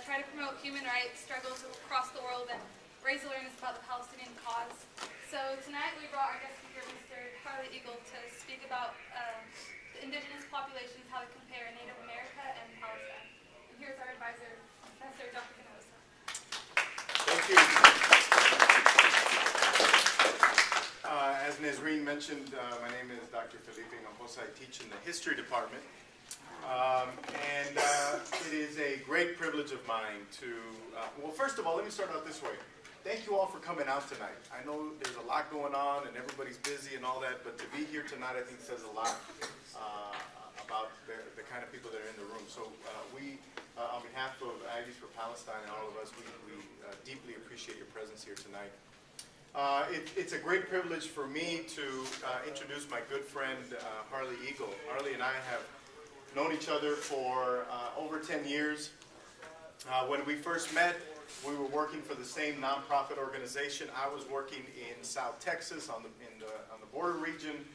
try to promote human rights struggles across the world and raise awareness about the Palestinian cause. So tonight we brought our guest speaker, Mr. Harley Eagle, to speak about the indigenous populations, how they compare Native America and Palestine. And here's our advisor, Professor Dr. Canosa. Thank you. As Nazreen mentioned, my name is Dr. Felipe Gambosa. I teach in the history department. It is a great privilege of mine to, well, first of all, let me start out this way. Thank you all for coming out tonight. I know there's a lot going on and everybody's busy and all that, but to be here tonight I think says a lot about the kind of people that are in the room. So on behalf of Aggies for Palestine and all of us, we deeply appreciate your presence here tonight. It's a great privilege for me to introduce my good friend Harley Eagle. Harley and I have known each other for over 10 years. When we first met, we were working for the same nonprofit organization. I was working in South Texas on the border region,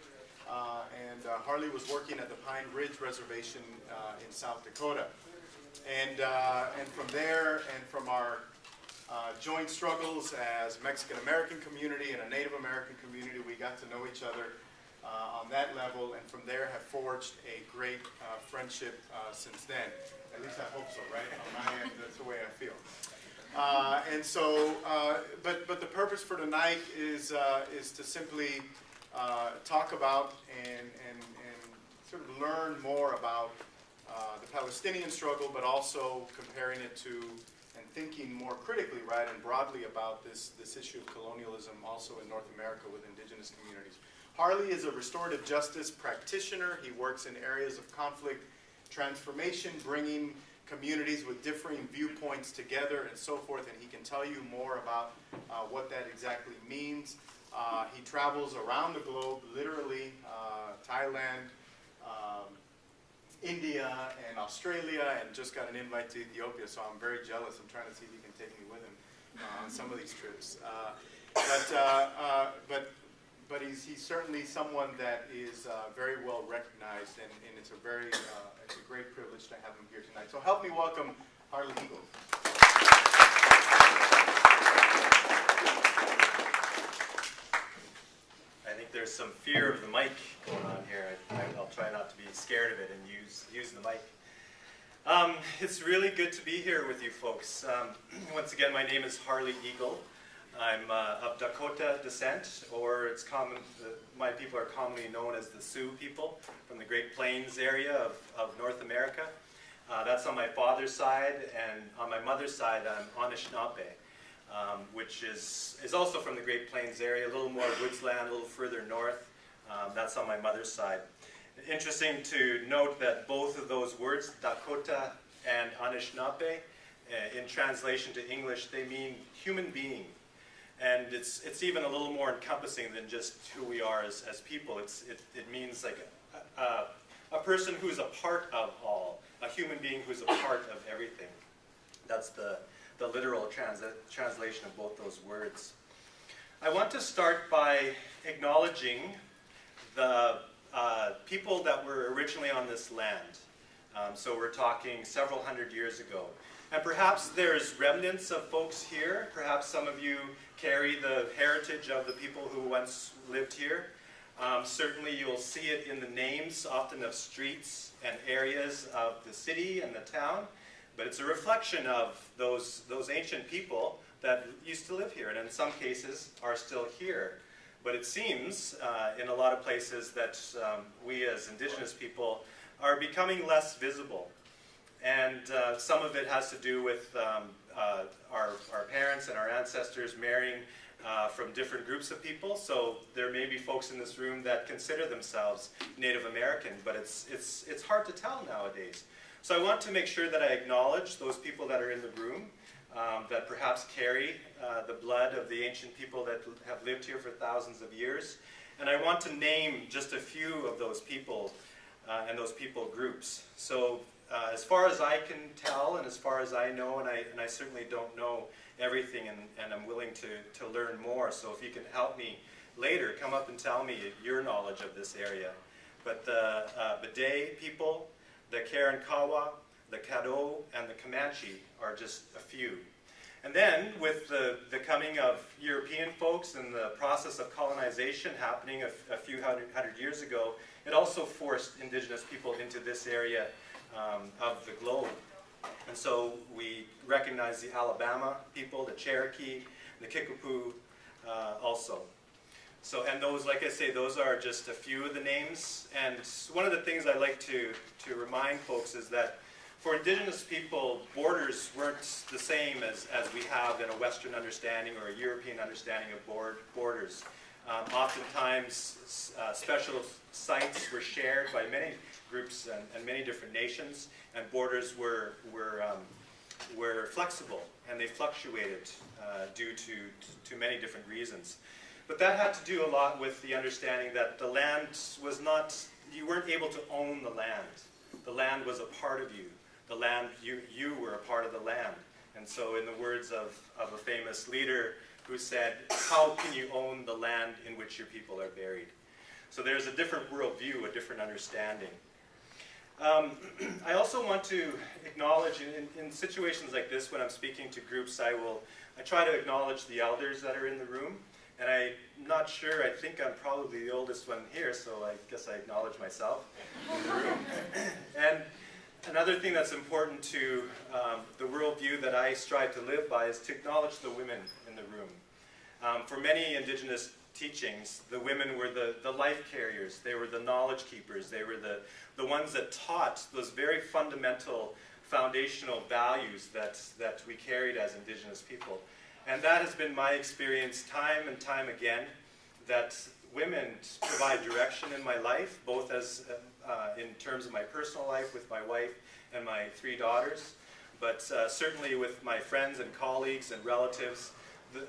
and Harley was working at the Pine Ridge Reservation in South Dakota. And from there, and from our joint struggles as Mexican American community and a Native American community, we got to know each other on that level, and from there have forged a great friendship since then. At least I hope so, right? On my end, that's the way I feel. But the purpose for tonight is to simply talk about and sort of learn more about the Palestinian struggle, but also comparing it to and thinking more critically, right, and broadly about this issue of colonialism also in North America with indigenous communities. Harley is a restorative justice practitioner. He works in areas of conflict transformation, bringing communities with differing viewpoints together and so forth, and he can tell you more about what that exactly means. He travels around the globe, literally, Thailand, India, and Australia, and just got an invite to Ethiopia, so I'm very jealous. I'm trying to see if he can take me with him on some of these trips. But he's certainly someone that is very well recognized, and it's a great privilege to have him here tonight. So help me welcome Harley Eagle. I think there's some fear of the mic going on here. I'll try not to be scared of it and use the mic. It's really good to be here with you folks. Once again, my name is Harley Eagle. I'm of Dakota descent, or it's common. My people are commonly known as the Sioux people from the Great Plains area of North America. That's on my father's side, and on my mother's side, I'm Anishinaabe, which is also from the Great Plains area, a little more woodsland, a little further north. That's on my mother's side. Interesting to note that both of those words, Dakota and Anishinaabe, in translation to English, they mean human being. And it's even a little more encompassing than just who we are as people. It means like a person who's a part of all, a human being who's a part of everything. That's the literal translation of both those words. I want to start by acknowledging the people that were originally on this land. So we're talking several hundred years ago. And perhaps there's remnants of folks here. Perhaps some of you carry the heritage of the people who once lived here. Certainly you'll see it in the names, often of streets and areas of the city and the town. But it's a reflection of those ancient people that used to live here, and in some cases are still here. But it seems in a lot of places that we as indigenous people are becoming less visible. And some of it has to do with our parents and our ancestors marrying from different groups of people. So there may be folks in this room that consider themselves Native American, but it's hard to tell nowadays. So I want to make sure that I acknowledge those people that are in the room, that perhaps carry the blood of the ancient people that have lived here for thousands of years. And I want to name just a few of those people and those people groups. So as far as I can tell, and as far as I know, and I certainly don't know everything, and I'm willing to learn more. So if you can help me later, come up and tell me your knowledge of this area. But the Bede people, the Karankawa, the Caddo, and the Comanche are just a few. And then, with the coming of European folks and the process of colonization happening a few hundred years ago, it also forced indigenous people into this area of the globe. And so we recognize the Alabama people, the Cherokee, the Kickapoo also. So, and those, like I say, those are just a few of the names. And one of the things I like to remind folks is that for indigenous people, borders weren't the same as we have in a Western understanding or a European understanding of borders. Oftentimes, special sites were shared by many groups and many different nations, and borders were flexible, and they fluctuated due to many different reasons. But that had to do a lot with the understanding that the land was not, you weren't able to own the land. The land was a part of you. The land, you were a part of the land. And so in the words of a famous leader who said, how can you own the land in which your people are buried? So there's a different worldview, a different understanding. I also want to acknowledge, in situations like this, when I'm speaking to groups, I try to acknowledge the elders that are in the room. And I'm not sure, I think I'm probably the oldest one here, so I guess I acknowledge myself in the room. And another thing that's important to the worldview that I strive to live by is to acknowledge the women in the room. For many indigenous teachings, the women were the life carriers. They were the knowledge keepers. They were the ones that taught those very fundamental, foundational values that we carried as indigenous people. And that has been my experience time and time again, that women provide direction in my life, both as in terms of my personal life with my wife and my 3 daughters, but certainly with my friends and colleagues and relatives.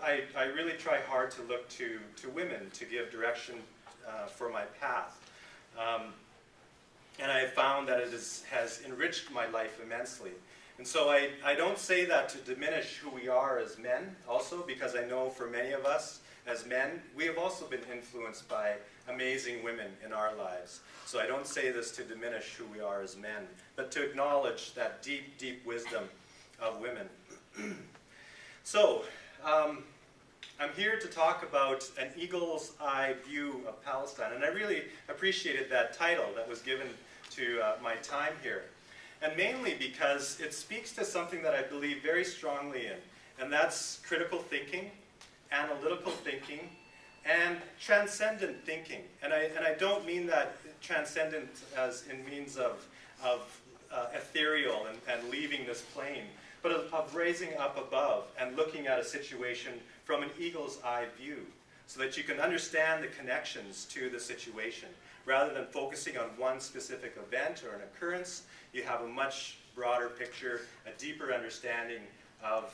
I really try hard to look to women to give direction for my path. And I have found that it has enriched my life immensely. And so I don't say that to diminish who we are as men also, because I know for many of us as men, we have also been influenced by amazing women in our lives. So I don't say this to diminish who we are as men, but to acknowledge that deep, deep wisdom of women. So, I'm here to talk about an eagle's eye view of Palestine, and I really appreciated that title that was given to my time here. And mainly because it speaks to something that I believe very strongly in, and that's critical thinking, analytical thinking, and transcendent thinking. And I don't mean that transcendent as in means of ethereal and leaving this plane, but of raising up above and looking at a situation from an eagle's eye view, so that you can understand the connections to the situation. Rather than focusing on one specific event or an occurrence, you have a much broader picture, a deeper understanding of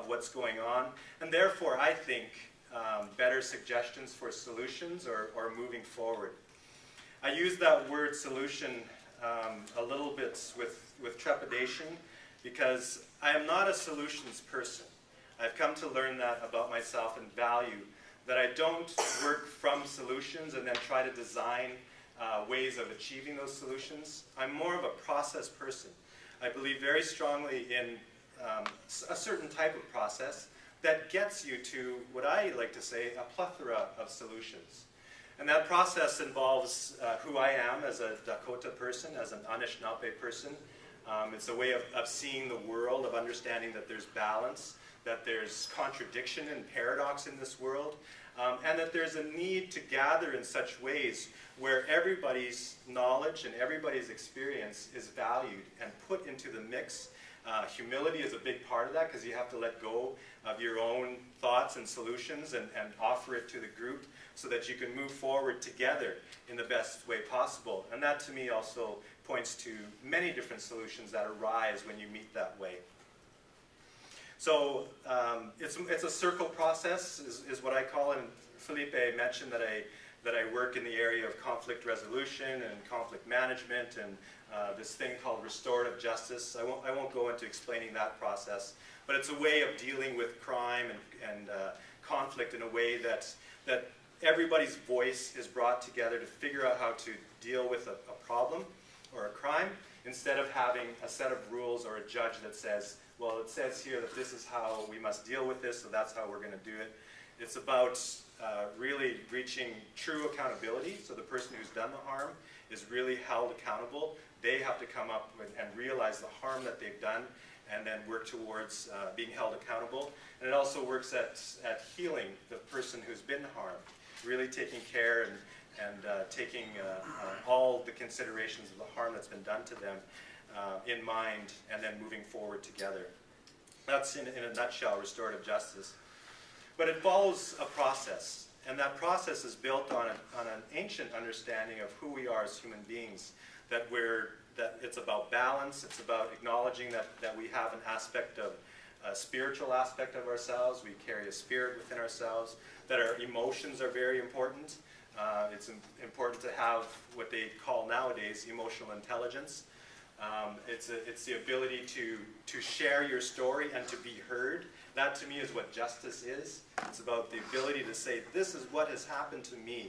what's going on, and therefore, I think, better suggestions for solutions or moving forward. I use that word solution a little bit with trepidation, because I am not a solutions person. I've come to learn that about myself and value, that I don't work from solutions and then try to design ways of achieving those solutions. I'm more of a process person. I believe very strongly in a certain type of process that gets you to what I like to say, a plethora of solutions. And that process involves who I am as a Dakota person, as an Anishinaabe person. It's a way of seeing the world, of understanding that there's balance, that there's contradiction and paradox in this world, and that there's a need to gather in such ways where everybody's knowledge and everybody's experience is valued and put into the mix. Humility is a big part of that, because you have to let go of your own thoughts and solutions and offer it to the group so that you can move forward together in the best way possible. And that, to me, also points to many different solutions that arise when you meet that way. So it's a circle process, is what I call it. And Felipe mentioned that I work in the area of conflict resolution and conflict management and this thing called restorative justice. I won't go into explaining that process, but it's a way of dealing with crime and conflict in a way that everybody's voice is brought together to figure out how to deal with a problem or a crime, instead of having a set of rules or a judge that says, well, it says here that this is how we must deal with this, so that's how we're going to do it. It's about really reaching true accountability, so the person who's done the harm is really held accountable. They have to come up with and realize the harm that they've done and then work towards being held accountable. And it also works at healing the person who's been harmed, really taking care and taking all the considerations of the harm that's been done to them in mind, and then moving forward together. That's, in a nutshell, restorative justice. But it follows a process, and that process is built on an ancient understanding of who we are as human beings, that it's about balance, it's about acknowledging that we have an aspect of a spiritual aspect of ourselves, we carry a spirit within ourselves, that our emotions are very important. It's important to have what they call nowadays emotional intelligence. It's the ability to share your story and to be heard. That to me is what justice is. It's about the ability to say, this is what has happened to me,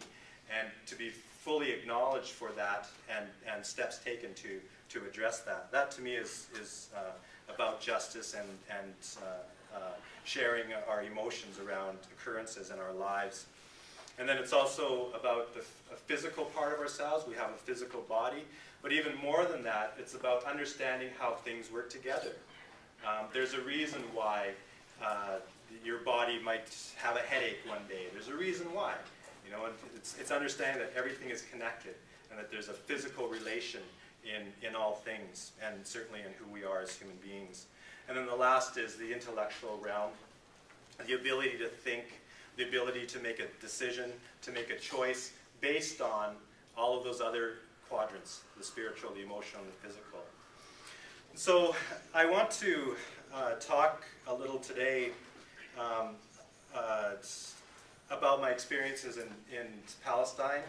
and to be fully acknowledged for that, and steps taken to address that. That to me is about justice and sharing our emotions around occurrences in our lives. And then it's also about the physical part of ourselves. We have a physical body. But even more than that, it's about understanding how things work together. There's a reason why your body might have a headache one day. There's a reason why. You know, it's understanding that everything is connected and that there's a physical relation in all things, and certainly in who we are as human beings. And then the last is the intellectual realm, the ability to think, the ability to make a decision, to make a choice based on all of those other quadrants, the spiritual, the emotional, and the physical. So I want to talk a little today about my experiences in Palestine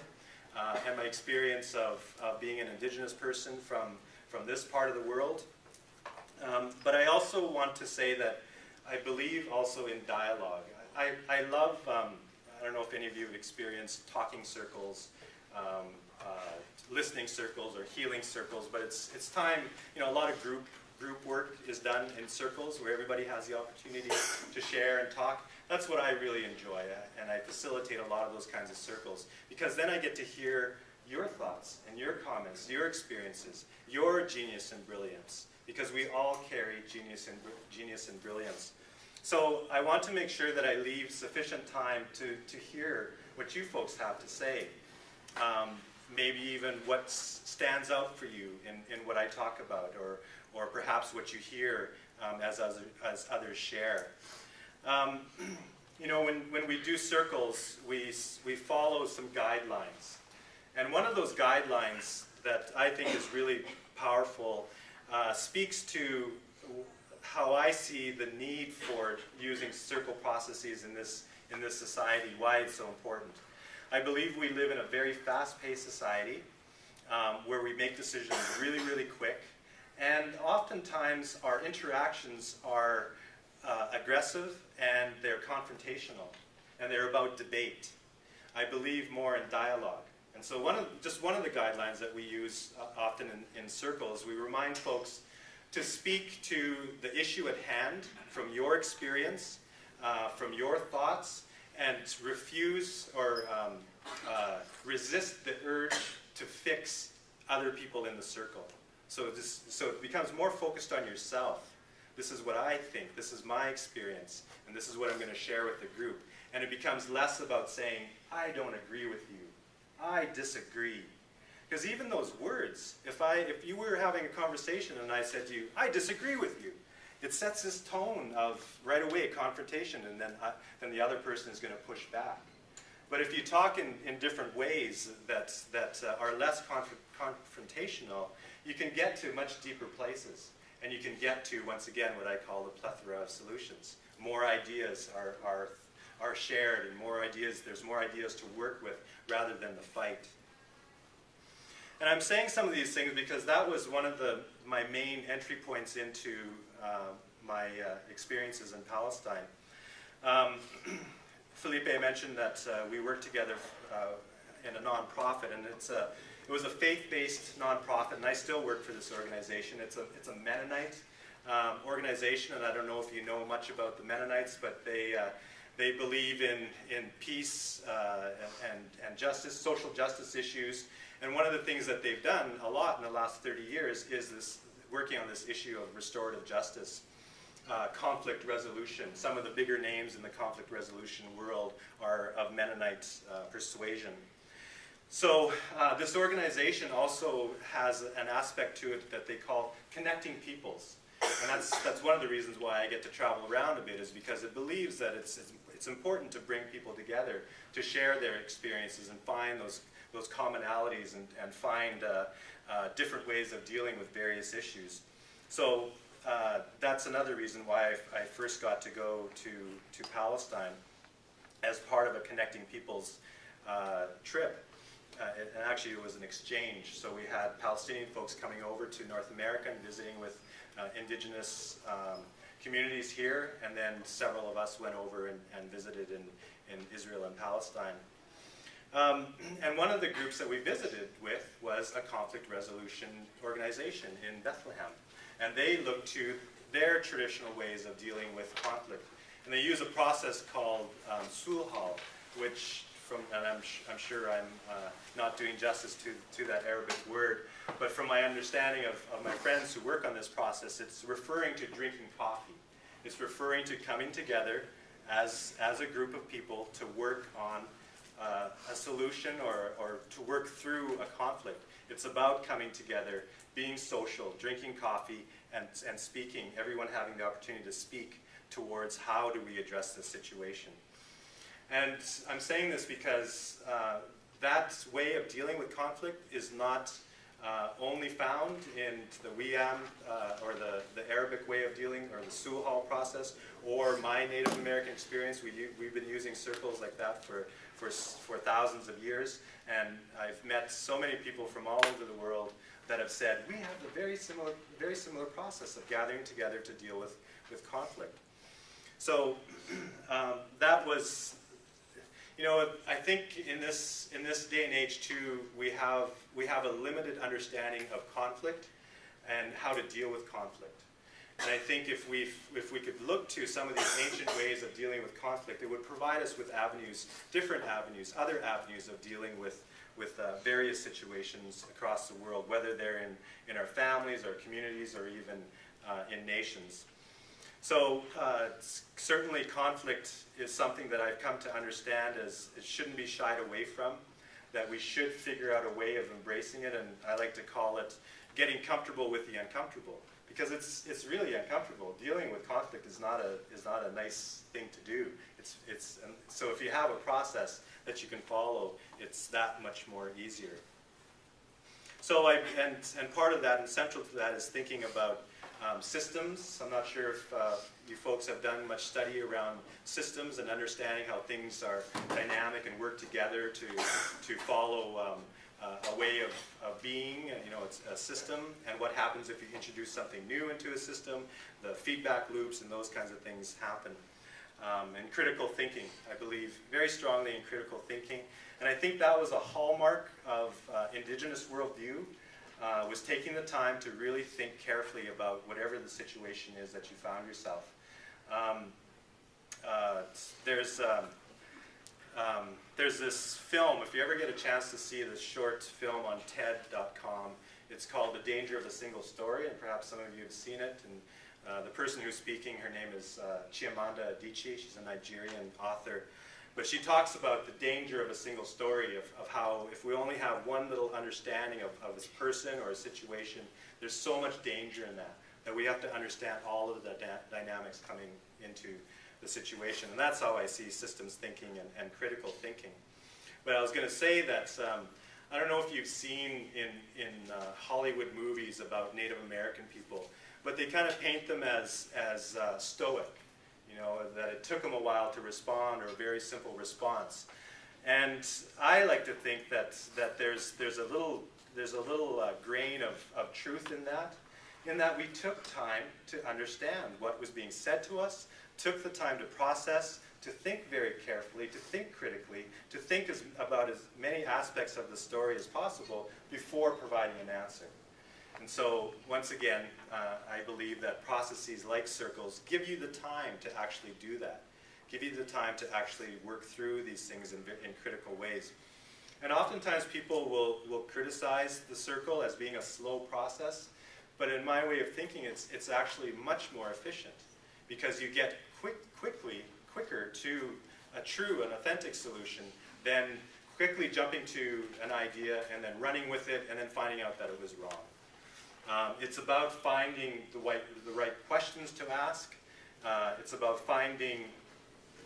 and my experience of being an Indigenous person from this part of the world. But I also want to say that I believe also in dialogue. I love, I don't know if any of you have experienced talking circles, listening circles, or healing circles, but it's time, you know, a lot of group work is done in circles where everybody has the opportunity to share and talk. That's what I really enjoy, and I facilitate a lot of those kinds of circles, because then I get to hear your thoughts and your comments, your experiences, your genius and brilliance, because we all carry genius and brilliance. So I want to make sure that I leave sufficient time to hear what you folks have to say. Maybe even what stands out for you in what I talk about, or perhaps what you hear as others share. You know, when we do circles, we follow some guidelines. And one of those guidelines that I think is really powerful speaks to how I see the need for using circle processes in this society, why it's so important. I believe we live in a very fast-paced society where we make decisions really, really quick. And oftentimes our interactions are aggressive, and they're confrontational, and they're about debate. I believe more in dialogue. And so just one of the guidelines that we use often in circles, we remind folks to speak to the issue at hand from your experience, from your thoughts, and refuse or resist the urge to fix other people in the circle. So it becomes more focused on yourself. This is what I think, this is my experience, and this is what I'm going to share with the group. And it becomes less about saying, I don't agree with you, I disagree. Because even those words, if you were having a conversation and I said to you, I disagree with you, it sets this tone of right away confrontation, and then the other person is going to push back. But if you talk in different ways that are less confrontational, you can get to much deeper places. And you can get to, once again, what I call the plethora of solutions. More ideas are shared, and there's more ideas to work with rather than the fight. And I'm saying some of these things because that was one of my main entry points into my experiences in Palestine. Felipe mentioned that we work together in a nonprofit, and it It was a faith-based nonprofit, and I still work for this organization. It's a Mennonite organization, and I don't know if you know much about the Mennonites, but they believe in peace and justice, social justice issues. And one of the things that they've done a lot in the last 30 years is working on this issue of restorative justice, conflict resolution. Some of the bigger names in the conflict resolution world are of Mennonite persuasion. So this organization also has an aspect to it that they call connecting peoples. And that's one of the reasons why I get to travel around a bit, is because it believes that it's important to bring people together, to share their experiences and find those commonalities and find different ways of dealing with various issues. So that's another reason why I first got to go to Palestine as part of a Connecting Peoples trip. And actually it was an exchange. So we had Palestinian folks coming over to North America and visiting with indigenous communities here, and then several of us went over and visited in Israel and Palestine. And one of the groups that we visited with was a conflict resolution organization in Bethlehem. And they look to their traditional ways of dealing with conflict. And they use a process called sulhal, which, and I'm sure I'm not doing justice to that Arabic word, but from my understanding of my friends who work on this process, it's referring to drinking coffee. It's referring to coming together as a group of people to work on a solution or to work through a conflict. It's about coming together, being social, drinking coffee, and speaking, everyone having the opportunity to speak towards how do we address this situation. And I'm saying this because that way of dealing with conflict is not only found in the Wiyam or the Arabic way of dealing, or the Sulhal process, or my Native American experience. We've been using circles like that for thousands of years, and I've met so many people from all over the world that have said we have a very similar process of gathering together to deal with conflict. So that was. You know, I think in this day and age too, we have a limited understanding of conflict and how to deal with conflict. And I think if we could look to some of these ancient ways of dealing with conflict, it would provide us with avenues, different avenues, other avenues of dealing with various situations across the world, whether they're in our families, our communities, or even in nations. So certainly conflict is something that I've come to understand as it shouldn't be shied away from, that we should figure out a way of embracing it, and I like to call it getting comfortable with the uncomfortable, because it's really uncomfortable. Dealing with conflict is not a nice thing to do. So if you have a process that you can follow, it's that much more easier. So and part of that, and central to that, is thinking about systems. I'm not sure if you folks have done much study around systems and understanding how things are dynamic and work together to follow a way of being. You know, it's a system, and what happens if you introduce something new into a system. The feedback loops and those kinds of things happen. And critical thinking, I believe very strongly in critical thinking, and I think that was a hallmark of Indigenous worldview. Was taking the time to really think carefully about whatever the situation is that you found yourself. There's this film, if you ever get a chance to see this short film on TED.com, it's called The Danger of a Single Story, and perhaps some of you have seen it. And the person who's speaking, her name is Chimamanda Adichie. She's a Nigerian author. But she talks about the danger of a single story, of how if we only have one little understanding of this person or a situation, there's so much danger in that we have to understand all of the dynamics coming into the situation. And that's how I see systems thinking and critical thinking. But I was going to say that I don't know if you've seen in Hollywood movies about Native American people, but they kind of paint them as stoic. You know, that it took them a while to respond, or a very simple response. And I like to think that there's a little grain of truth in that we took time to understand what was being said to us, took the time to process, to think very carefully, to think critically, to think about as many aspects of the story as possible before providing an answer. And so, once again, I believe that processes like circles give you the time to actually do that, give you the time to actually work through these things in critical ways. And oftentimes people will criticize the circle as being a slow process, but in my way of thinking, it's actually much more efficient, because you get quicker to a true and authentic solution than quickly jumping to an idea and then running with it and then finding out that it was wrong. It's about finding the right questions to ask. It's about finding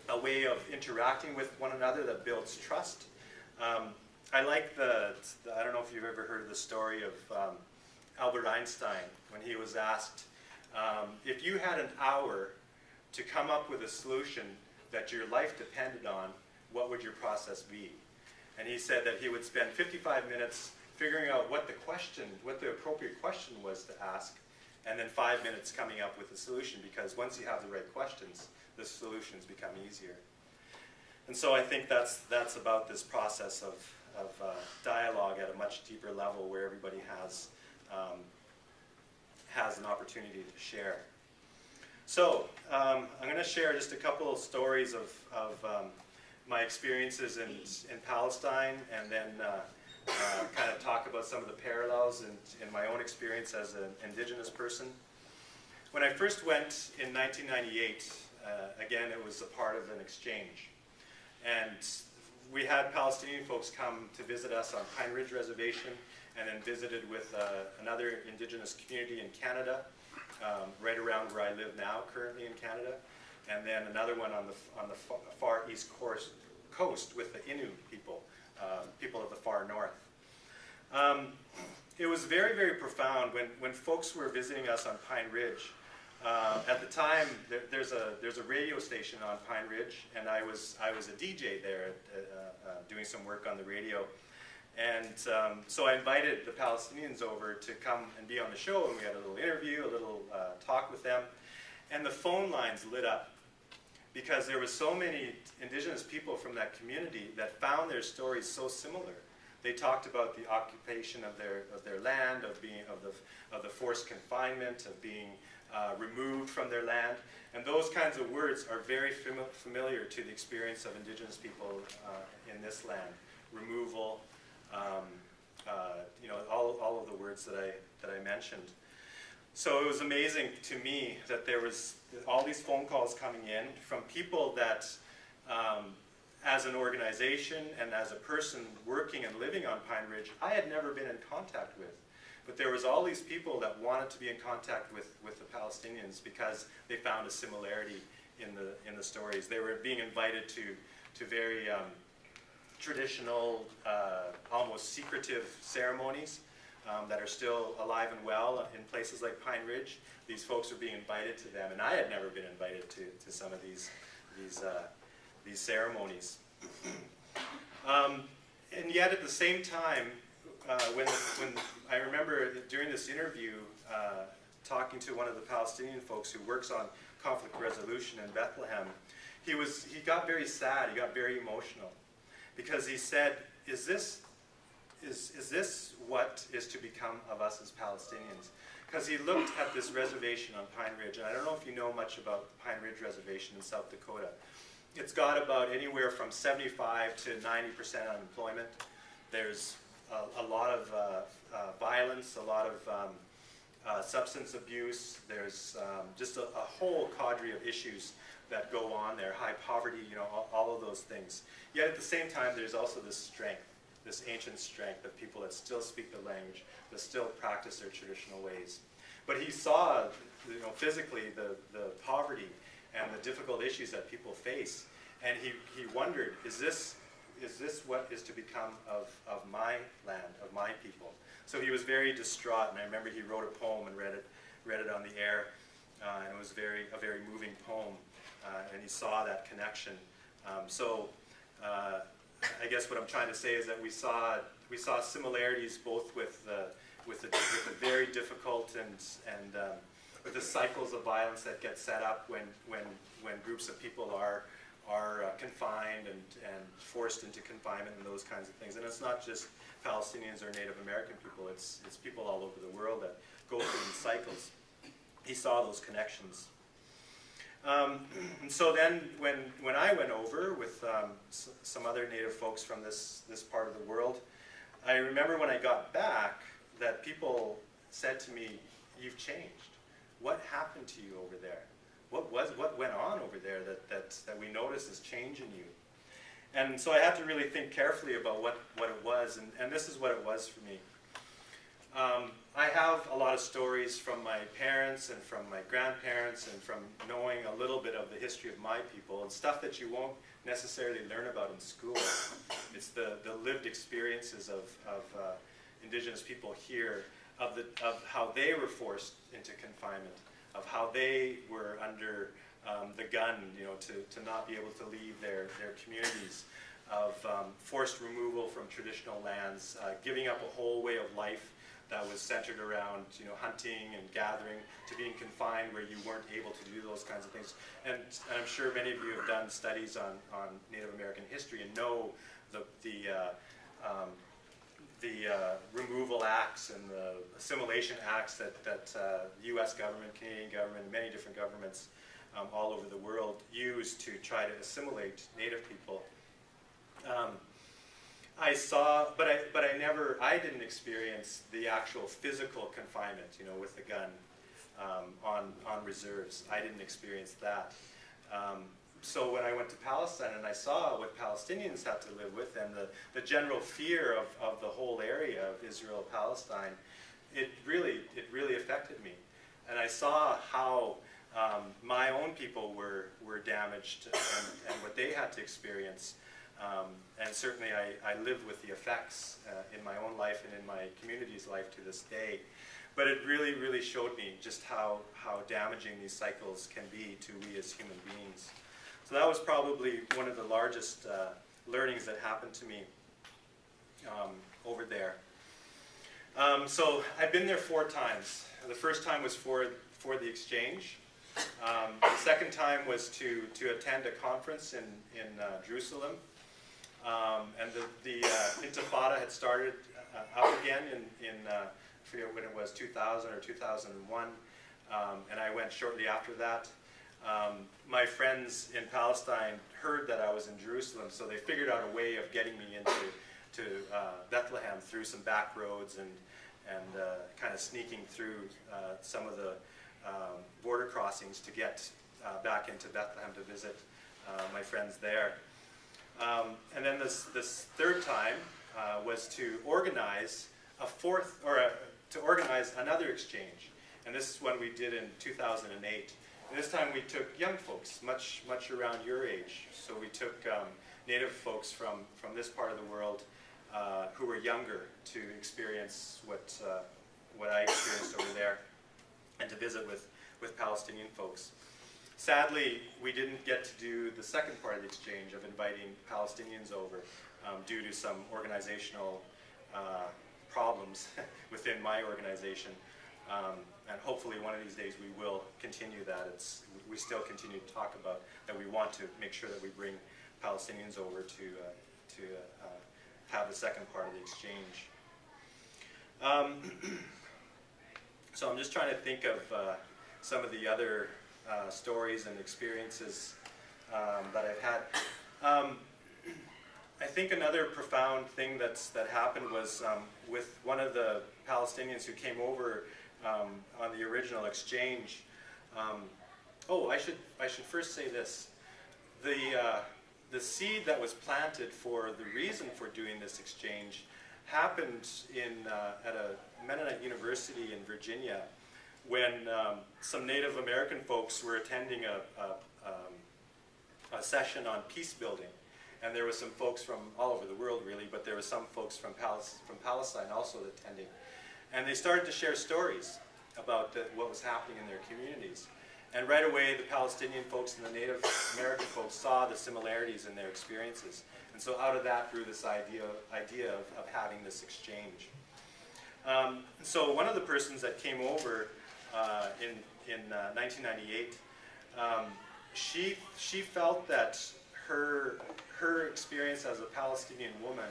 a way of interacting with one another that builds trust. I like I don't know if you've ever heard of the story of Albert Einstein, when he was asked, if you had an hour to come up with a solution that your life depended on, what would your process be? And he said that he would spend 55 minutes figuring out what the appropriate question was to ask, and then 5 minutes coming up with a solution, because once you have the right questions, the solutions become easier. And so I think that's about this process of dialogue at a much deeper level, where everybody has an opportunity to share. So I'm going to share just a couple of stories of my experiences in Palestine, and then kind of talk about some of the parallels in my own experience as an Indigenous person. When I first went in 1998, again, it was a part of an exchange. And we had Palestinian folks come to visit us on Pine Ridge Reservation, and then visited with another Indigenous community in Canada, right around where I live now, currently in Canada, and then another one on the far east coast with the Innu people, people of the far north. It was very, very profound when folks were visiting us on Pine Ridge. At the time, there's a radio station on Pine Ridge, and I was a DJ there, doing some work on the radio. And so I invited the Palestinians over to come and be on the show, and we had a little interview, a little talk with them. And the phone lines lit up, because there were so many Indigenous people from that community that found their stories so similar. They talked about the occupation of their land, of the forced confinement, of being removed from their land, and those kinds of words are very familiar to the experience of Indigenous people in this land. Removal, all of the words that I mentioned. So it was amazing to me that there was all these phone calls coming in from people that, as an organization and as a person working and living on Pine Ridge, I had never been in contact with. But there was all these people that wanted to be in contact with the Palestinians, because they found a similarity in the stories. They were being invited to very traditional, almost secretive ceremonies that are still alive and well in places like Pine Ridge. These folks were being invited to them, and I had never been invited to some of these ceremonies. And yet, at the same time, when I remember during this interview talking to one of the Palestinian folks who works on conflict resolution in Bethlehem, he got very sad. He got very emotional, because he said, "Is this what is to become of us as Palestinians?" Because he looked at this reservation on Pine Ridge, and I don't know if you know much about the Pine Ridge Reservation in South Dakota. It's got about anywhere from 75 to 90% unemployment. There's a lot of violence, a lot of substance abuse. There's just a whole cadre of issues that go on there, high poverty, all of those things. Yet at the same time, there's also this strength, this ancient strength of people that still speak the language, that still practice their traditional ways. But he saw, physically the poverty and the difficult issues that people face, and he wondered, is this what is to become of my land, of my people? So he was very distraught, and I remember he wrote a poem and read it on the air, and it was a very moving poem, and he saw that connection. I guess what I'm trying to say is that we saw similarities both with the very difficult and with the cycles of violence that get set up when groups of people are are confined and forced into confinement and those kinds of things. And it's not just Palestinians or Native American people, it's people all over the world that go through these cycles. He saw those connections. And so then when I went over with some other Native folks from this part of the world, I remember when I got back that people said to me, "You've changed. What happened to you over there? What went on over there that we noticed as change in you?" And so I had to really think carefully about what it was, and this is what it was for me. I have a lot of stories from my parents and from my grandparents and from knowing a little bit of the history of my people and stuff that you won't necessarily learn about in school. It's the lived experiences of Indigenous people here, of how they were forced into confinement, of how they were under the gun, to not be able to leave their communities, of forced removal from traditional lands, giving up a whole way of life that was centered around hunting and gathering, to being confined where you weren't able to do those kinds of things. And I'm sure many of you have done studies on Native American history and know the removal acts and the assimilation acts that the U.S. government, Canadian government, and many different governments all over the world use to try to assimilate Native people. I saw, but I didn't experience the actual physical confinement, with the gun on reserves. I didn't experience that. So when I went to Palestine and I saw what Palestinians had to live with and the general fear of the whole area of Israel, Palestine, it really affected me. And I saw how my own people were damaged and what they had to experience. And certainly I live with the effects in my own life and in my community's life to this day. But it really showed me just how damaging these cycles can be to we as human beings. So that was probably one of the largest learnings that happened to me over there. So I've been there 4 times. The first time was for the exchange. The second time was to attend a conference in Jerusalem. And the Intifada had started up again in I forget when it was, 2000 or 2001, and I went shortly after that. My friends in Palestine heard that I was in Jerusalem, so they figured out a way of getting me into Bethlehem through some back roads and kind of sneaking through some of the border crossings to get back into Bethlehem to visit my friends there. And then this third time was to organize to organize another exchange, and this is one we did in 2008. And this time we took young folks, much around your age. So we took Native folks from this part of the world who were younger to experience what I experienced over there, and to visit with Palestinian folks. Sadly, we didn't get to do the second part of the exchange of inviting Palestinians over due to some organizational problems within my organization. And hopefully one of these days we will continue that. We still continue to talk about that we want to make sure that we bring Palestinians over to have the second part of the exchange. So I'm just trying to think of some of the other stories and experiences that I've had. I think another profound thing that happened was with one of the Palestinians who came over on the original exchange. I should first say this: the seed that was planted for the reason for doing this exchange happened at a Mennonite university in Virginia, when some Native American folks were attending a session on peace building. And there were some folks from all over the world, really, but there were some folks from Palestine also attending. And they started to share stories about what was happening in their communities. And right away, the Palestinian folks and the Native American folks saw the similarities in their experiences. And so out of that grew this idea of having this exchange. So one of the persons that came over in 1998, she felt that her experience as a Palestinian woman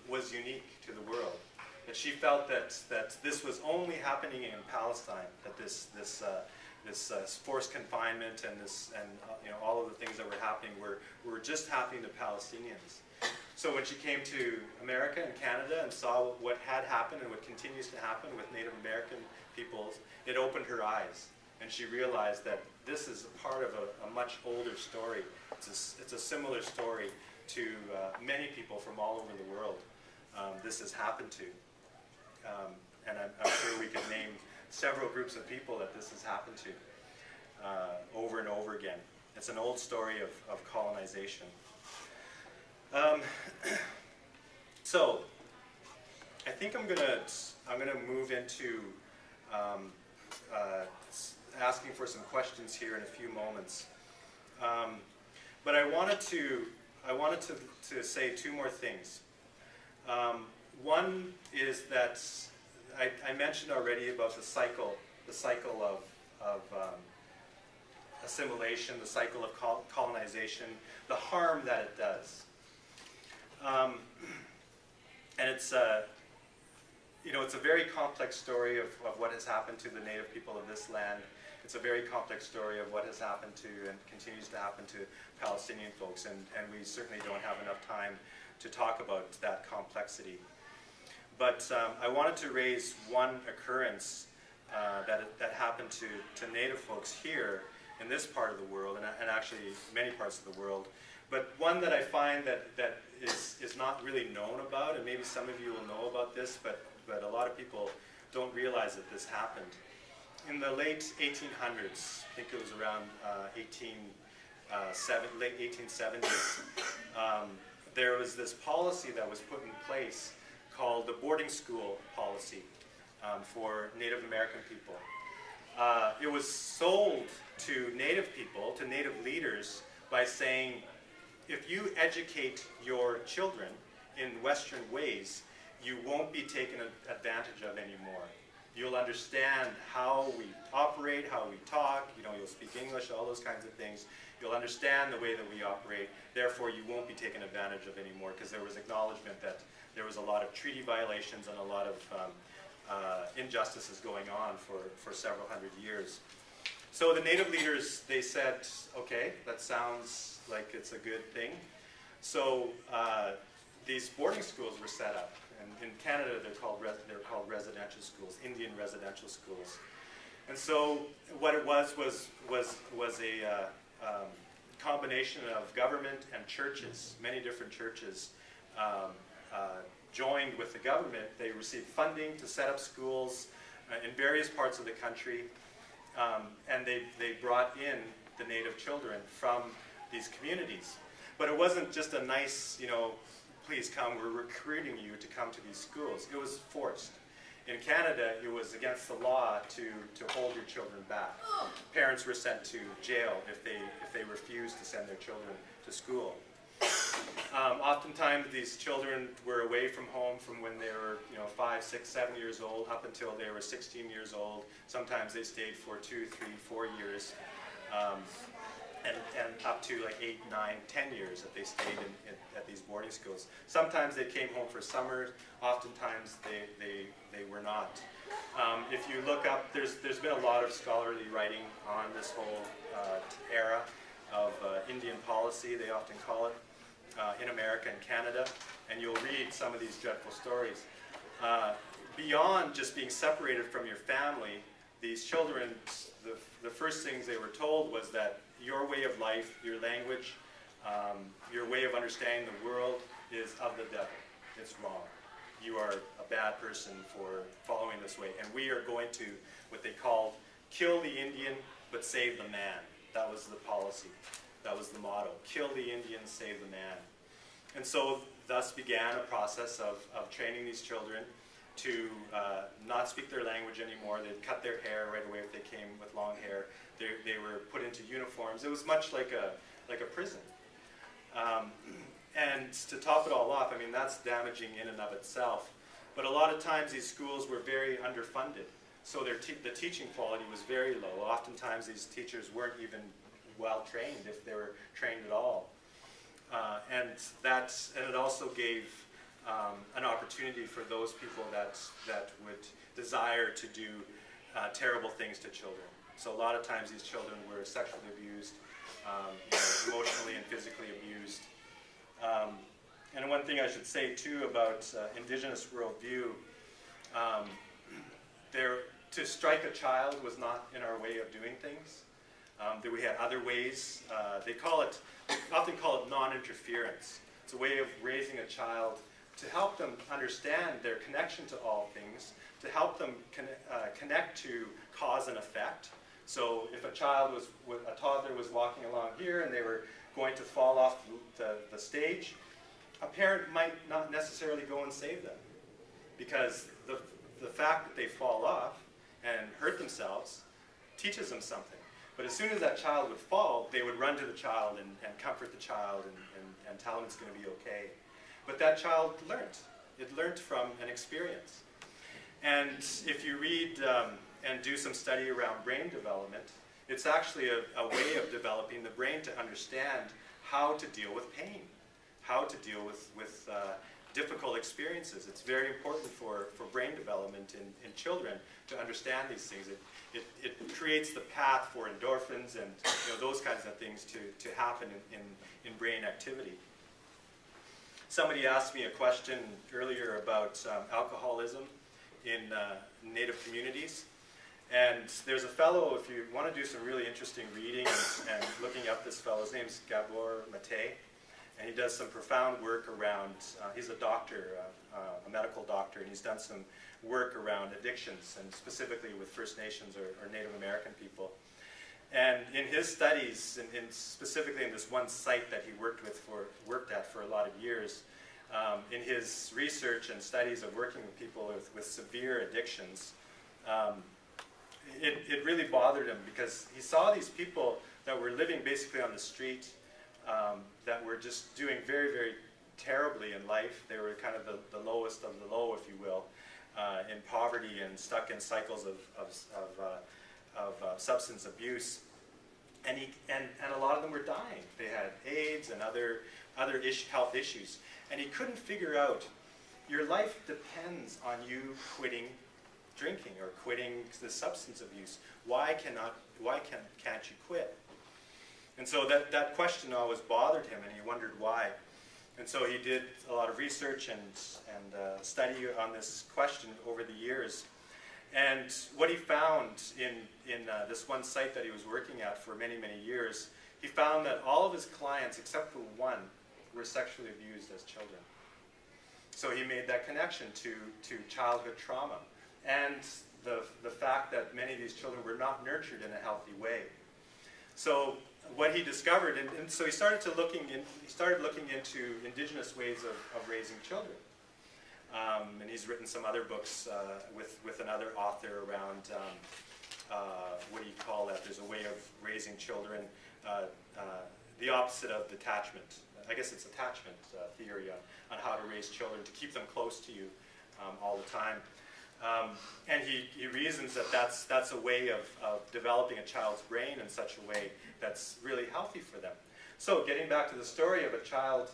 was unique to the world. That she felt that this was only happening in Palestine, that this forced confinement and all of the things that were happening were just happening to Palestinians. So when she came to America and Canada and saw what had happened and what continues to happen with Native American peoples, it opened her eyes, and she realized that this is a part of a much older story. It's a similar story to many people from all over the world. This has happened to. And I'm sure we could name several groups of people that this has happened to over and over again. It's an old story of colonization. So I think I'm gonna move into asking for some questions here in a few moments. But I wanted to say two more things. One is that I mentioned already about the cycle of assimilation, the cycle of colonization, the harm that it does. And it's it's a very complex story of what has happened to the native people of this land. It's a very complex story of what has happened to and continues to happen to Palestinian folks, and we certainly don't have enough time to talk about that complexity. But I wanted to raise one occurrence that happened to Native folks here in this part of the world, and actually many parts of the world, but one that I find that is not really known about, and maybe some of you will know about this, but a lot of people don't realize that this happened. In the late 1800s, I think it was around late 1870s, there was this policy that was put in place called the boarding school policy for Native American people. It was sold to Native people, to Native leaders, by saying, if you educate your children in Western ways, you won't be taken advantage of anymore. You'll understand how we operate, how we talk, you'll speak English, all those kinds of things. You'll understand the way that we operate, therefore you won't be taken advantage of anymore, because there was acknowledgement that there was a lot of treaty violations and a lot of injustices going on for several hundred years. So the Native leaders, they said, okay, that sounds like it's a good thing. So these boarding schools were set up. And in Canada, they're called residential schools, Indian residential schools. And so what it was a combination of government and churches, many different churches joined with the government. They received funding to set up schools in various parts of the country, and they brought in the Native children from these communities. But it wasn't just a nice, please come, we're recruiting you to come to these schools. It was forced. In Canada, it was against the law to hold your children back. Parents were sent to jail if they refused to send their children to school. Oftentimes, these children were away from home from when they were 5, 6, 7 years old up until they were 16 years old. Sometimes they stayed for 2, 3, 4 years. And up to like 8, 9, 10 years that they stayed at these boarding schools. Sometimes they came home for summer. Oftentimes they were not. If you look up, there's been a lot of scholarly writing on this whole era of Indian policy, they often call it, in America and Canada, and you'll read some of these dreadful stories. Beyond just being separated from your family, these children, the first things they were told was that your way of life, your language, your way of understanding the world is of the devil. It's wrong. You are a bad person for following this way. And we are going to, what they called, kill the Indian, but save the man. That was the policy. That was the motto. Kill the Indian, save the man. And so thus began a process of training these children to not speak their language anymore. They'd cut their hair right away if they came with long hair. They were put into uniforms. It was much like a prison. And to top it all off, I mean, that's damaging in and of itself. But a lot of times these schools were very underfunded. So the teaching quality was very low. Oftentimes these teachers weren't even well trained, if they were trained at all. And it also gave an opportunity for those people that would desire to do terrible things to children. So a lot of times these children were sexually abused, emotionally and physically abused. And one thing I should say too about indigenous worldview, to strike a child was not in our way of doing things. That we had other ways. They often call it non-interference. It's a way of raising a child to help them understand their connection to all things, to help them connect to cause and effect. So if a toddler was walking along here and they were going to fall off the stage, a parent might not necessarily go and save them, because the fact that they fall off and hurt themselves teaches them something. But as soon as that child would fall, they would run to the child and comfort the child and tell them it's going to be okay. But that child learned. It learned from an experience. And if you read and do some study around brain development, it's actually a way of developing the brain to understand how to deal with pain, how to deal with difficult experiences. It's very important for brain development in children to understand these things. It creates the path for endorphins and those kinds of things to happen in brain activity. Somebody asked me a question earlier about alcoholism in Native communities. And there's a fellow, if you want to do some really interesting reading and looking up this fellow, his name's Gabor Mate. And he does some profound work around, he's a doctor, a medical doctor, and he's done some work around addictions, and specifically with First Nations or Native American people. And in his studies, and specifically in this one site that he worked at for a lot of years, in his research and studies of working with people with severe addictions, it really bothered him, because he saw these people that were living basically on the street, that were just doing very, very terribly in life. They were kind of the lowest of the low, if you will, in poverty and stuck in cycles of substance abuse. And a lot of them were dying. They had AIDS and other health issues. And he couldn't figure out, your life depends on you quitting drinking or quitting the substance abuse. Why can't you quit? And so that question always bothered him, and he wondered why. And so he did a lot of research and study on this question over the years. And what he found in this one site that he was working at for many, many years, he found that all of his clients, except for one, were sexually abused as children. So he made that connection to childhood trauma and the fact that many of these children were not nurtured in a healthy way. So what he discovered, and so he started looking into indigenous ways of raising children. And he's written some other books with another author around, what do you call that? There's a way of raising children, the opposite of detachment. I guess it's attachment theory on how to raise children, to keep them close to you all the time. And he reasons that that's a way of developing a child's brain in such a way that's really healthy for them. So getting back to the story of a child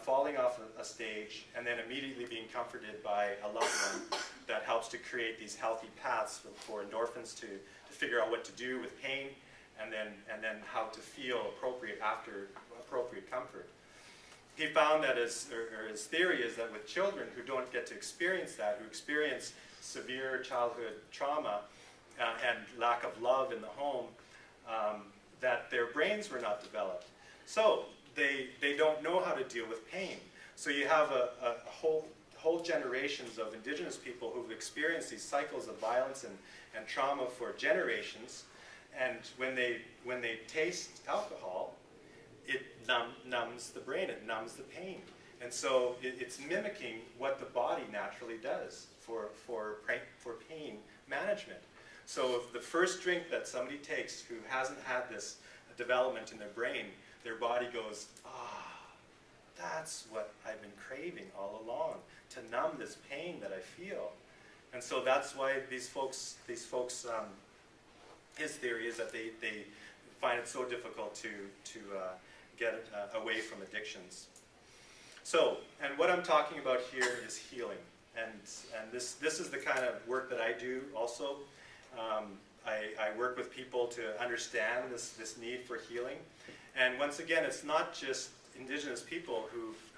falling off a stage and then immediately being comforted by a loved one, that helps to create these healthy paths for endorphins to figure out what to do with pain, and then how to feel appropriate after appropriate comfort. He found that his theory is that with children who don't get to experience that, who experience severe childhood trauma and lack of love in the home, that their brains were not developed. So they don't know how to deal with pain. So you have a whole generations of indigenous people who've experienced these cycles of violence and trauma for generations, and when they taste alcohol, it numbs the brain, it numbs the pain. And so it's mimicking what the body naturally does for pain management. So if the first drink that somebody takes who hasn't had this development in their brain, their body goes, that's what I've been craving all along, to numb this pain that I feel. And so that's why these folks his theory is that find it so difficult to get away from addictions. So, and what I'm talking about here is healing. And this is the kind of work that I do also. I work with people to understand this need for healing. And once again, it's not just Indigenous people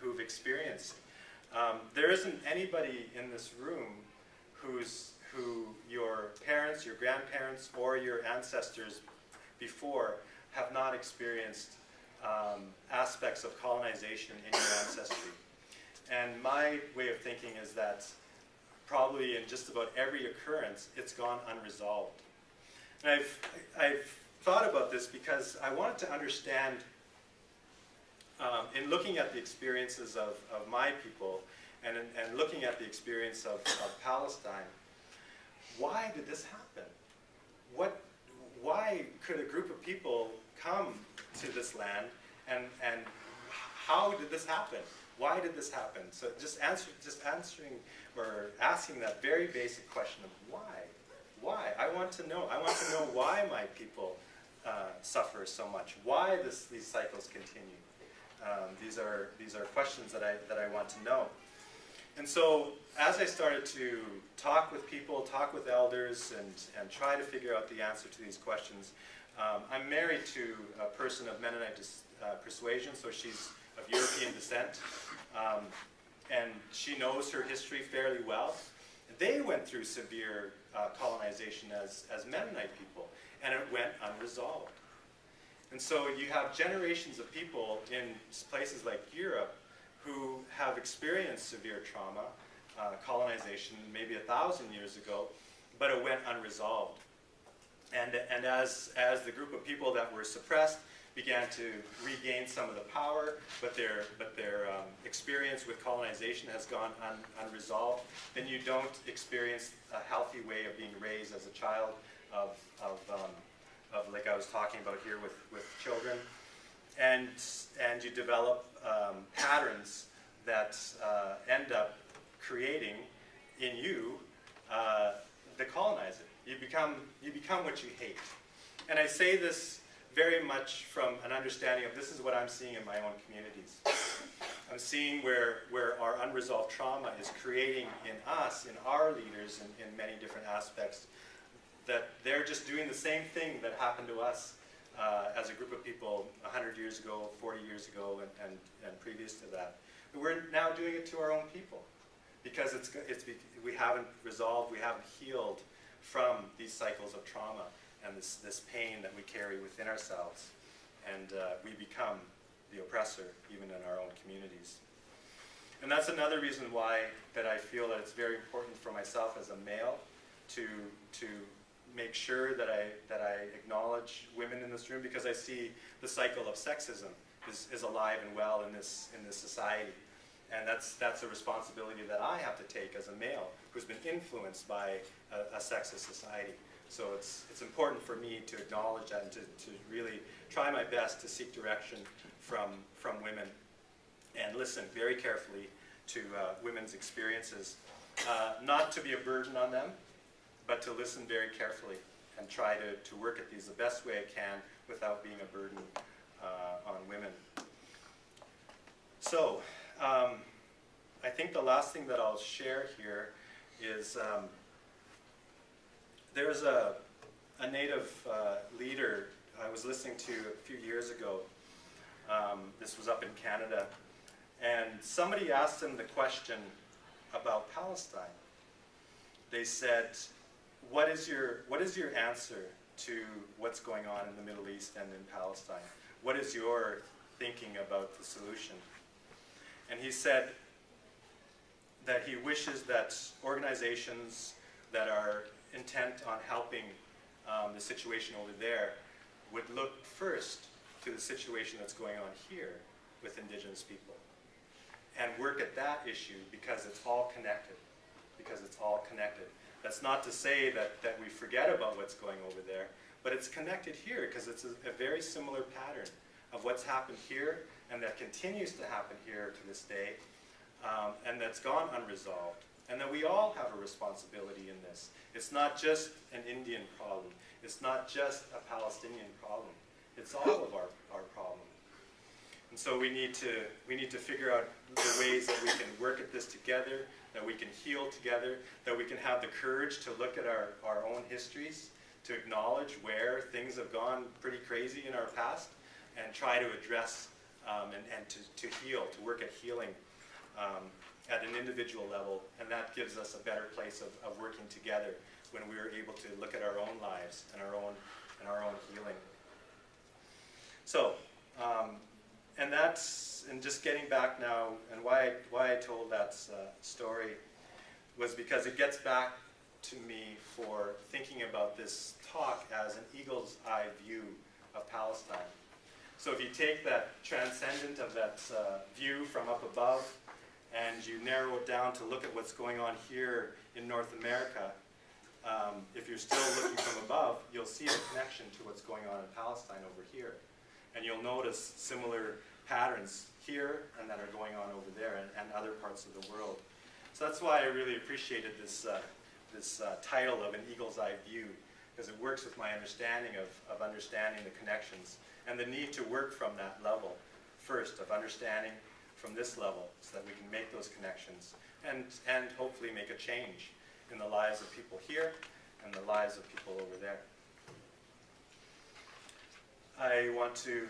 who've experienced. There isn't anybody in this room who your parents, your grandparents, or your ancestors before have not experienced aspects of colonization in your ancestry. And my way of thinking is that probably in just about every occurrence, it's gone unresolved. And I've thought about this because I wanted to understand, in looking at the experiences of my people and looking at the experience of Palestine, why did this happen? Why could a group of people come to this land, and how did this happen? Why did this happen? So just answering or asking that very basic question of why. Why? I want to know. I want to know why my people suffer so much. Why these cycles continue. These are questions that I want to know. And so as I started to talk with people, talk with elders, and try to figure out the answer to these questions, I'm married to a person of Mennonite persuasion, so she's of European descent, and she knows her history fairly well. They went through severe colonization as Mennonite people, and it went unresolved. And so you have generations of people in places like Europe who have experienced severe trauma, colonization maybe 1,000 years ago, but it went unresolved. And as the group of people that were suppressed began to regain some of the power, but their experience with colonization has gone unresolved, then you don't experience a healthy way of being raised as a child of like I was talking about here with children, and you develop patterns that end up creating in you the colonizer. You become what you hate. And I say this very much from an understanding of this is what I'm seeing in my own communities. I'm seeing where our unresolved trauma is creating in us, in our leaders, in many different aspects, that they're just doing the same thing that happened to us as a group of people 100 years ago, 40 years ago, and previous to that. But we're now doing it to our own people because we haven't resolved, we haven't healed from these cycles of trauma and this pain that we carry within ourselves. And we become the oppressor even in our own communities. And that's another reason why that I feel that it's very important for myself as a male to make sure that I acknowledge women in this room, because I see the cycle of sexism is alive and well in this society. And that's a responsibility that I have to take as a male who's been influenced by a sexist society. So it's important for me to acknowledge that and to really try my best to seek direction from women and listen very carefully to women's experiences. Not to be a burden on them, but to listen very carefully and try to work at these the best way I can without being a burden on women. So, I think the last thing that I'll share here is there's a Native leader I was listening to a few years ago. This was up in Canada, and somebody asked him the question about Palestine. They said, what is your answer to what's going on in the Middle East and in Palestine? What is your thinking about the solution? And he said that he wishes that organizations that are intent on helping the situation over there would look first to the situation that's going on here with Indigenous people and work at that issue, because it's all connected. That's not to say that we forget about what's going over there, but it's connected here because it's a very similar pattern of what's happened here and that continues to happen here to this day, and that's gone unresolved. And that we all have a responsibility in this. It's not just an Indian problem. It's not just a Palestinian problem. It's all of our problem. And so we need to figure out the ways that we can work at this together, that we can heal together, that we can have the courage to look at our own histories, to acknowledge where things have gone pretty crazy in our past, and try to address and to heal, to work at healing at an individual level. And that gives us a better place of working together when we are able to look at our own lives and our own healing. So, and just getting back now, and why I told that story was because it gets back to me for thinking about this talk as an eagle's eye view of Palestine. So if you take that transcendent of that view from up above, and you narrow it down to look at what's going on here in North America, if you're still looking from above, you'll see the connection to what's going on in Palestine over here. And you'll notice similar patterns here and that are going on over there and other parts of the world. So that's why I really appreciated this title of An Eagle's Eye View, because it works with my understanding of understanding the connections and the need to work from that level first, of understanding from this level so that we can make those connections and hopefully make a change in the lives of people here and the lives of people over there. I want to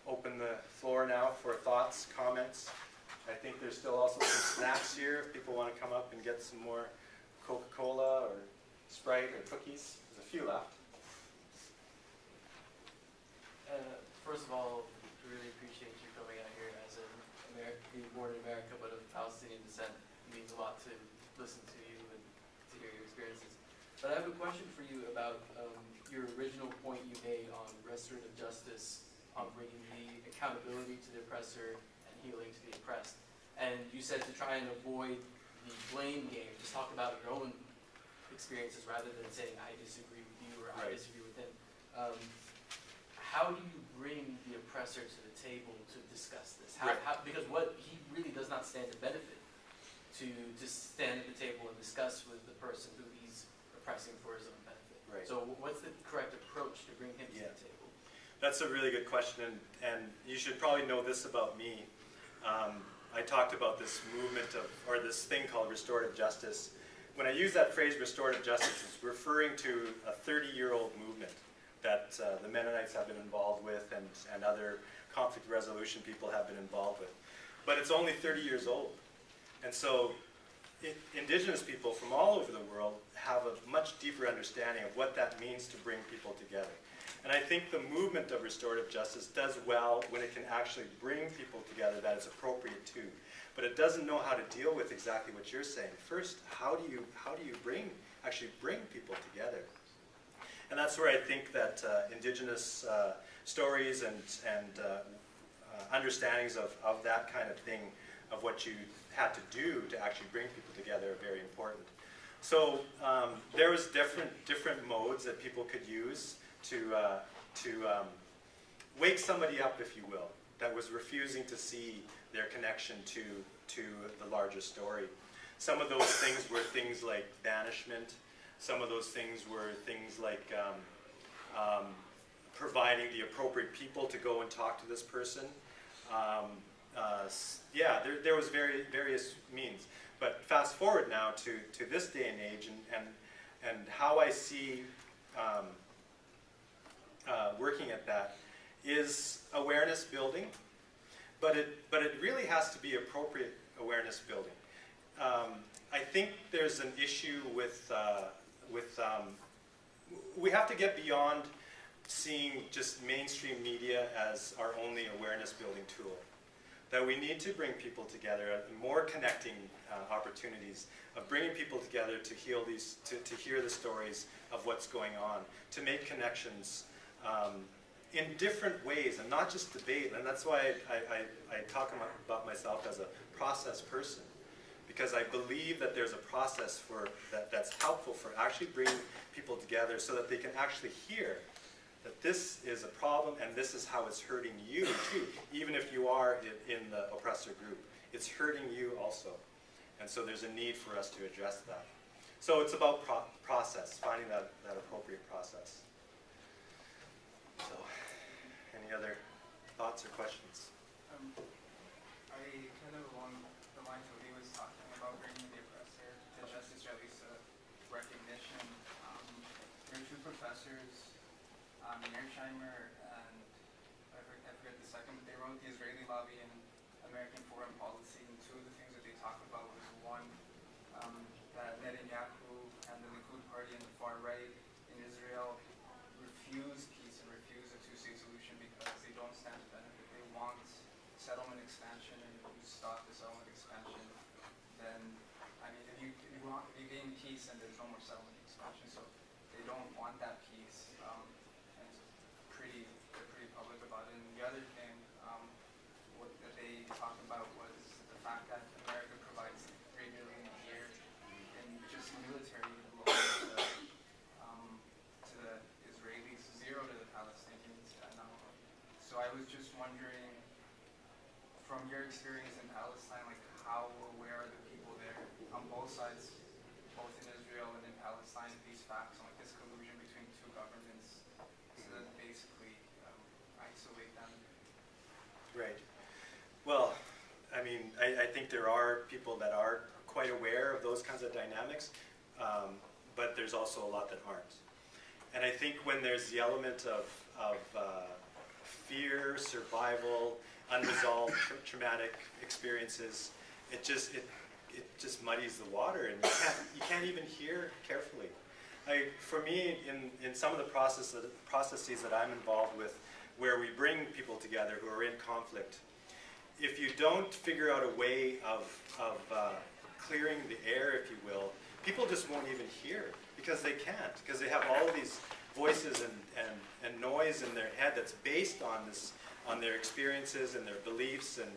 open the floor now for thoughts, comments. I think there's still also some snacks here if people want to come up and get some more Coca-Cola or Sprite or cookies. There's a few left. First of all, I really appreciate you coming out here as being born in America but of Palestinian descent. It means a lot to listen to you and to hear your experiences. But I have a question for you about your original point you made on restorative justice, on bringing the accountability to the oppressor and healing to the oppressed. And you said to try and avoid the blame game, just talk about your own experiences rather than saying, I disagree with you or I disagree with him. How do you bring the oppressor to the table to discuss this? Because what he really does not stand to benefit to stand at the table and discuss with the person who he's oppressing for his own benefit. Right. So what's the correct approach to bring him to the table? That's a really good question, and you should probably know this about me. I talked about this movement or this thing called restorative justice. When I use that phrase restorative justice, it's referring to a 30-year-old movement that the Mennonites have been involved with and other conflict resolution people have been involved with. But it's only 30 years old. And so indigenous people from all over the world have a much deeper understanding of what that means to bring people together. And I think the movement of restorative justice does well when it can actually bring people together that is appropriate too. But it doesn't know how to deal with exactly what you're saying. First, how do you actually bring people together? And that's where I think that indigenous stories and understandings of that kind of thing, of what you had to do to actually bring people together, are very important. So there was different modes that people could use to wake somebody up, if you will, that was refusing to see their connection to the larger story. Some of those things were things like banishment. Some of those things were things like providing the appropriate people to go and talk to this person. There was various means. But fast forward now to this day and age, and how I see working at that is awareness building, but it really has to be appropriate awareness building. I think there's an issue with we have to get beyond seeing just mainstream media as our only awareness building tool. That we need to bring people together, more connecting opportunities of bringing people together to heal these, to hear the stories of what's going on, to make connections in different ways and not just debate. And that's why I talk about myself as a process person, because I believe that there's a process that's helpful for actually bringing people together so that they can actually hear that this is a problem and this is how it's hurting you too, even if you are in the oppressor group. It's hurting you also. And so there's a need for us to address that. So it's about process, finding that appropriate process. So Any other thoughts or questions? I kind of along the lines of what he was talking about, bringing the oppressor to justice, or at least a recognition. There are two professors, Mearsheimer and I forget the second, but they wrote The Israeli Lobby and American Foreign Policy, and two of the things that they talked about was one, that Netanyahu and the Likud party and the far right in Israel refuse peace and refuse a two-state solution because they don't stand to benefit. They want settlement expansion, and if you stop the settlement expansion, then, I mean, if you gain peace, then there's no more settlement expansion, so they don't want that peace, and they're pretty public about it. And the other thing that they talked about was the fact that America provides $3 billion a year in just military belonging to the Israelis, zero to the Palestinians. And so I was just wondering, from your experience in Palestine, like how aware are the people there on both sides, both in Israel and in Palestine, of these facts on like this collusion between two governments, so that basically isolate them? Right. Well, I mean, I think there are people that are quite aware of those kinds of dynamics, but there's also a lot that aren't. And I think when there's the element of fear, survival, unresolved traumatic experiences, it just muddies the water, and you can't even hear carefully. For me, in some of the processes that I'm involved with, where we bring people together who are in conflict, if you don't figure out a way of clearing the air, if you will, people just won't even hear, because they can't, because they have all of these voices and noise in their head that's based on their experiences and their beliefs and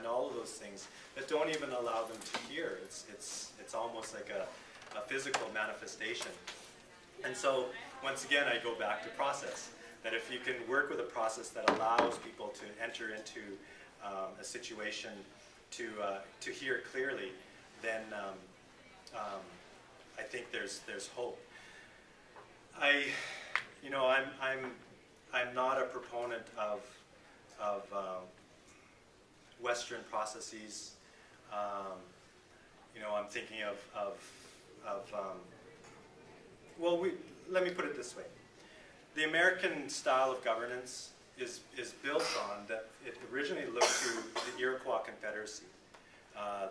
all of those things that don't even allow them to hear. It's almost like a physical manifestation. And so once again, I go back to process. That if you can work with a process that allows people to enter into a situation to hear clearly, then I think there's hope. I'm not a proponent of Western processes. I'm thinking let me put it this way. The American style of governance is built on that. It originally looked to the Iroquois Confederacy,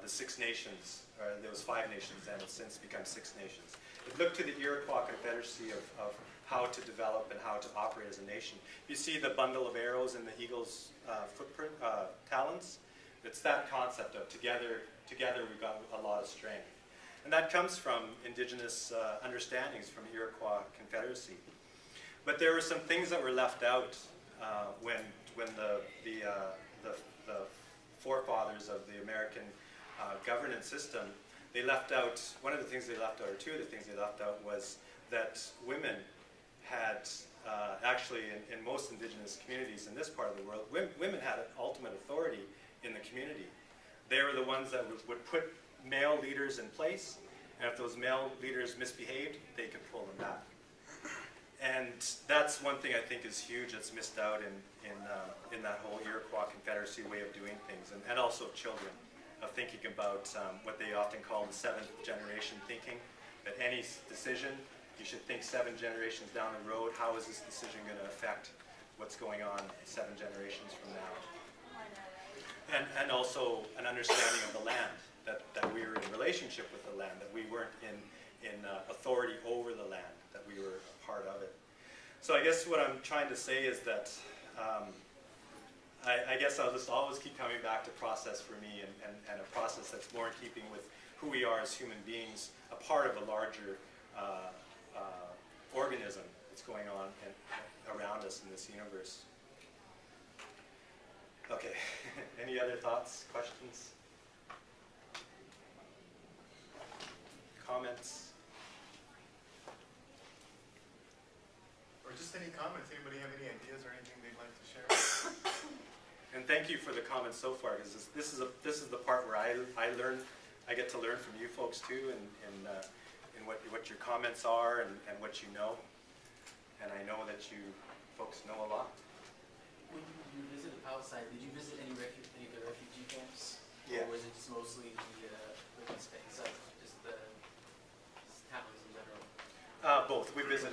the Six Nations, or there was 5 nations then, it's since become 6 nations. It looked to the Iroquois Confederacy of how to develop and how to operate as a nation. You see the bundle of arrows in the eagle's footprint, talons? It's that concept of together we've got a lot of strength. And that comes from indigenous understandings from the Iroquois Confederacy. But there were some things that were left out when the forefathers of the American governance system, they left out, one of the things they left out, or two of the things they left out, was that women had, actually in most indigenous communities in this part of the world, women had ultimate authority in the community. They were the ones that would put male leaders in place, and if those male leaders misbehaved, they could pull them back. And that's one thing I think is huge that's missed out in that whole Iroquois Confederacy way of doing things, and also children, of thinking about what they often call the 7th generation thinking, that any decision, you should think 7 generations down the road, how is this decision going to affect what's going on 7 generations from now? And also an understanding of the land, that we were in relationship with the land, that we weren't in authority over the land, that we were a part of it. So I guess what I'm trying to say is that I guess I'll just always keep coming back to process for me, and a process that's more in keeping with who we are as human beings, a part of a larger organism that's going on around us in this universe. Okay, any other thoughts, questions, comments? Or just any comments? Anybody have any ideas or anything they'd like to share? And thank you for the comments so far, because this is the part where I learn. I get to learn from you folks too, and what your comments are and what you know. And I know that you folks know a lot. Palestine, did you visit any of the refugee camps? Yeah. Or was it just mostly the West Bank side, just the towns in general? Both. We visited